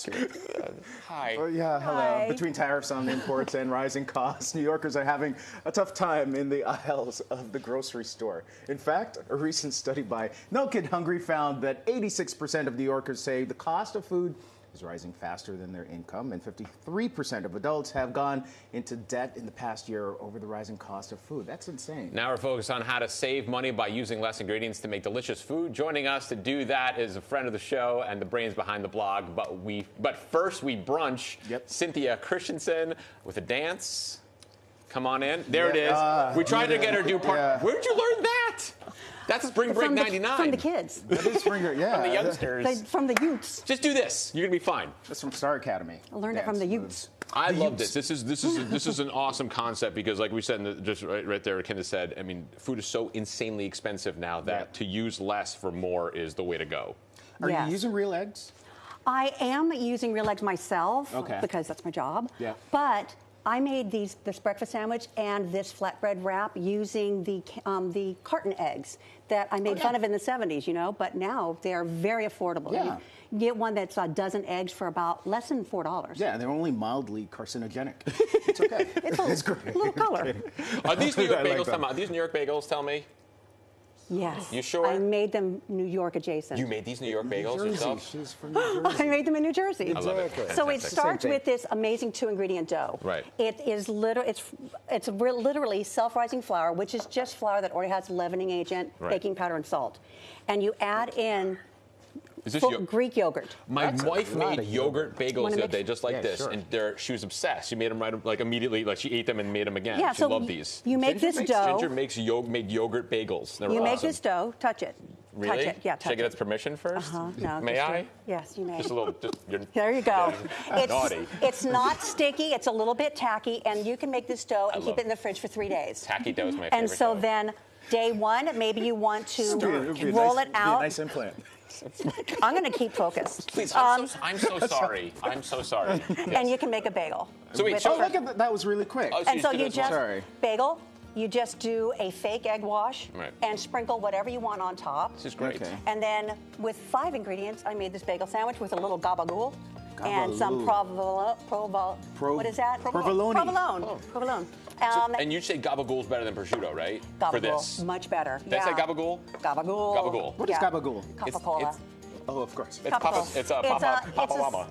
Yorkers. Hi. Oh, yeah, hello. Hi. Between tariffs on imports and rising costs, New Yorkers are having a tough time in the aisles of the grocery store. In fact, a recent study by No Kid Hungry found that 86% of New Yorkers say the cost of food is rising faster than their income, and 53% of adults have gone into debt in the past year over the rising cost of food. That's insane. Now we're focused on how to save money by using less ingredients to make delicious food. Joining us to do that is a friend of the show and the brains behind the blog. But first we brunch. Yep. Cynthia Christensen with a dance. Come on in. There it is. We tried to get her to do part. Yeah. Where'd you learn that? That's Spring Break 99. From the kids. That is Springer, yeah. From the youngsters. From the youths. Just do this. You're gonna be fine. That's from Star Academy. I learned it from the youths. I love this. This is an awesome concept because, like we said, just right there, Kendra said. I mean, food is so insanely expensive now that to use less for more is the way to go. Are you using real eggs? I am using real eggs myself because that's my job. Yeah. But I made this breakfast sandwich and this flatbread wrap using the carton eggs that I made fun of in the 70s, you know, but now they are very affordable. Yeah. You get one that's a dozen eggs for about less than $4. Yeah, they're only mildly carcinogenic. It's okay. It's great. a little color. Are these New York I like bagels? them. Are these New York bagels? Tell me. Yes. You sure? I made them New York adjacent. You made these New York bagels yourself? She's from New Jersey. I made them in New Jersey. I love it. Exactly. So it Fantastic. starts with this amazing 2-ingredient dough. Right. It is literally self-rising flour, which is just flour that already has leavening agent, baking powder, and salt. And you add in Is this Greek yogurt. My wife lot made of yogurt bagels the other day, just like Yeah, this, sure. and she was obsessed. She made them right immediately, like she ate them and made them again. Yeah, she so loved these. You make this dough. Ginger made yogurt bagels. They were You make awesome. this dough. Touch it. Really? Touch it. Yeah, touch Should I get it. its permission first? No. May just do I? it. Yes, you may. Just a little. There you go. Naughty. It's not sticky. It's a little bit tacky, and you can make this dough and keep it in the fridge for 3 days. Tacky dough is my favorite. And so dough. then, day one, maybe you want to roll it Be a out. nice implant. I'm going to keep focused. Please, I'm so sorry. I'm so sorry. And you can make a bagel. So wait, with so a- Look at that. That was really quick. Oh, and so did you it as well. just Sorry. bagel. You just do a fake egg wash Right. and sprinkle whatever you want on top. This is great. Okay. And then with 5 ingredients, I made this bagel sandwich with a little gabagool and some Gabagool. what is that? Provolone. Provolone. Provolone. And you say gabagool is better than prosciutto, right? For this. Gabagool, much better. Did I say gabagool? Gabagool. Gabagool. What is gabagool? Coca-Cola. Oh, of course. It's Papa Mama.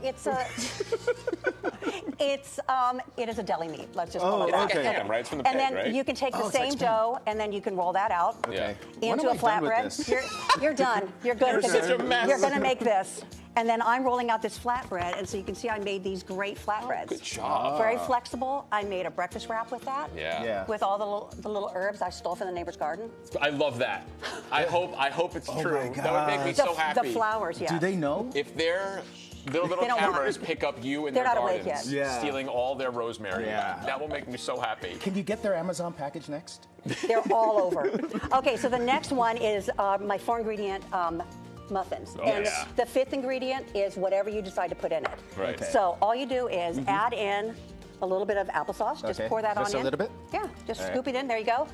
It is a deli meat. Let's just Oh, call it that. It's like a ham, right? It's from the And pig, then right? you can take the it's like same spam. dough, and then you can roll that out Yeah. When into a am I done with flatbread. this? You're done. You're good. You're such a mess. You're going to make this. And then I'm rolling out this flatbread, and so you can see I made these great flatbreads. Good job. Very flexible. I made a breakfast wrap with that. Yeah. With all the little herbs I stole from the neighbor's garden. I love that. I hope it's true. my That would make me so happy. The flowers, yeah. Do they know? If their little They don't cameras want- pick up you in They're their not awake gardens, yet. Yeah. stealing all their rosemary, Yeah. that will make me so happy. Can you get their Amazon package next? They're all over. Okay, so the next one is my 4-ingredient muffins. And yeah. the 5th ingredient is whatever you decide to put in it. Right. Okay. So all you do is add in a little bit of applesauce. Just Okay. pour that Just on a in. little bit? Yeah, just All right. scoop it in. There you go.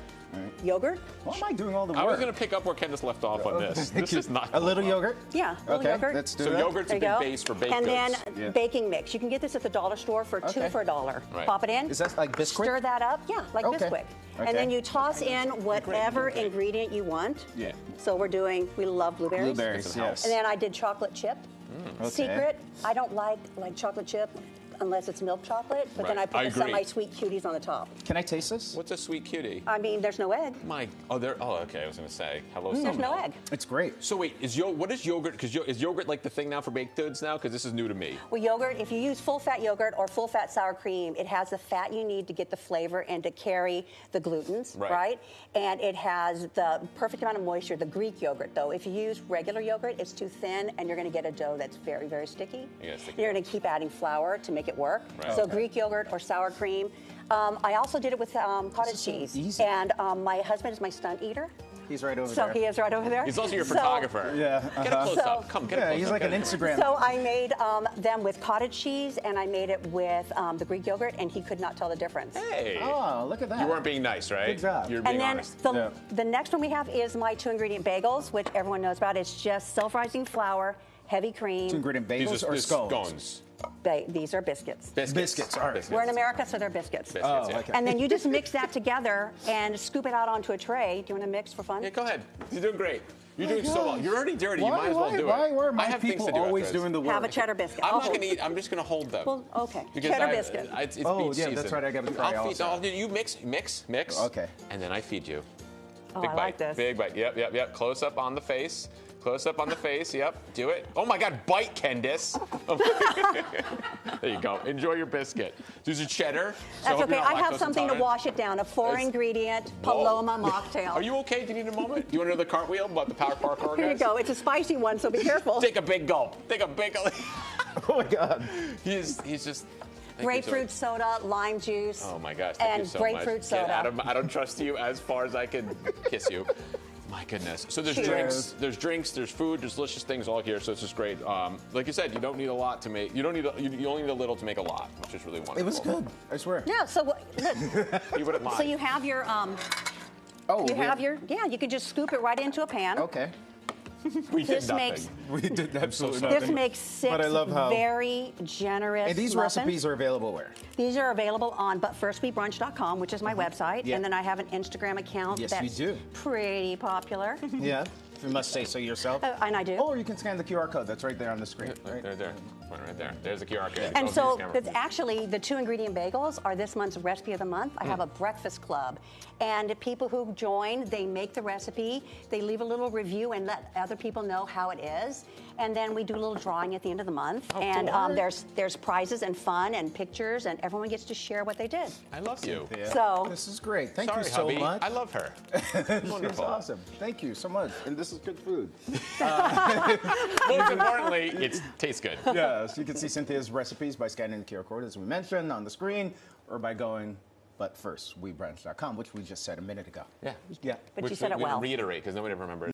Yogurt. Why am I doing all the work? I was going to pick up where Candace left off on this. This is not a little going well. yogurt. Yeah, a little Okay, yogurt. let's do So that. yogurt's a There you big go. base for baked And then goods. Yeah. baking mix. You can get this at the dollar store for 2 Okay. for $1. Right. Pop it in. Is that like Bisquick? Stir that up. Yeah, like Okay. Bisquick. Okay. And then you toss in whatever ingredient you want. Yeah. So we love blueberries. Blueberries, yes. And then I did chocolate chip. Okay. Secret, I don't like chocolate chip unless it's milk chocolate, but then Right. I put I the agree. semi-sweet cuties on the top. Can I taste this? What's a sweet cutie? I mean, there's no egg. Okay, I was going to say. Hello, There's no Summer. egg. It's great. So wait, what is yogurt? Because is yogurt like the thing now for baked goods now? Because this is new to me. Well, yogurt, if you use full-fat yogurt or full-fat sour cream, it has the fat you need to get the flavor and to carry the glutens, right? And it has the perfect amount of moisture. The Greek yogurt, though, if you use regular yogurt, it's too thin, and you're going to get a dough that's very, very sticky. Yeah, sticky. You're going to keep adding flour to make it work. Right. So Okay. Greek yogurt or sour cream. I also did it with cottage cheese. easy. And my husband is my stunt eater. He's right over So there. he is right over there. He's also your So- photographer. Yeah, Get a uh-huh. close up. So- Come, get a Yeah, close he's up. like an Get a- Instagram. So I made them with cottage cheese, and I made it with the Greek yogurt, and he could not tell the difference. Hey. Oh, look at that. You weren't being nice, right? Good job. You're being And then honest. the next one we have is my 2-ingredient bagels, which everyone knows about. It's just self-rising flour, heavy cream. 2-ingredient bagels These are or scones? scones. these are biscuits. Biscuits, all right. Biscuits. We're in America, so they're biscuits. Biscuits, yeah. okay. And then you just mix that together and scoop it out onto a tray. Do you want to mix for fun? Yeah, go ahead. You're doing great. You're doing so well. You're already dirty. You might as well do it. Why are I my have things people to do always after this. doing the work? Have a cheddar biscuit. I'm I'll not going hold- to eat. I'm just going to hold them. Well, okay. Because Cheddar biscuit. It's Oh, beach yeah, season. that's right, I gotta try I'll feed, also. you mix. Okay. And then I feed you. Oh, Big I bite. like this. Big bite. Yep. Close up on the face. Close up on the face. Yep. Do it. Oh my God. Bite, Candice. There you go. Enjoy your biscuit. There's a cheddar. So That's hope you're okay. not I have lactose something to intolerant. wash it down. A four-ingredient Whoa. Paloma mocktail. Are you okay? Do you need a moment? Do you want to know the cartwheel about the Power Parkour guys? Here you go. It's a spicy one, so be careful. Take a big gulp. Take a big gulp. Oh my God. He's just. thank you Grapefruit soda, lime juice. Oh my gosh, thank and you so grapefruit much. soda. I don't trust you as far as I can kiss you. My goodness. So there's Cheers. drinks, there's food, there's delicious things all here. So it's just great. Like you said, you don't need a lot to make. You don't need. You only need a little to make a lot, which is really wonderful. It was good, I swear. Yeah. So look. You wouldn't mind. So you have your yeah. You can just scoop it right into a pan. Okay. we did This nothing. makes We did absolutely sorry. nothing. this makes 6 But I love how. very generous. And these muffins. recipes are available where? These are available on butfirstwebrunch.com, which is my website, Yeah. and then I have an Instagram account Yes, that's you do. pretty popular. Yeah. If you must say so yourself. And I do. Or you can scan the QR code. That's right there on the screen. Right? There. Right there. There's the QR code. And Oh, so geez, camera. it's actually the 2-ingredient bagels are this month's recipe of the month. I have a breakfast club, and people who join, they make the recipe, they leave a little review and let other people know how it is, and then we do a little drawing at the end of the month. Oh, and cool. there's prizes and fun and pictures, and everyone gets to share what they did. I love you. Yeah. So- This is great. Thank Sorry, you so hubby. much. I love her. It's Wonderful. awesome. Thank you so much. And this is good food. Most importantly, it tastes good. Yes, you can see Cynthia's recipes by scanning the QR code, as we mentioned, on the screen, or by going butfirstwebrunch.com, which we just said a minute ago. Yeah. Yeah. But you said it we well. reiterate because nobody ever remembers.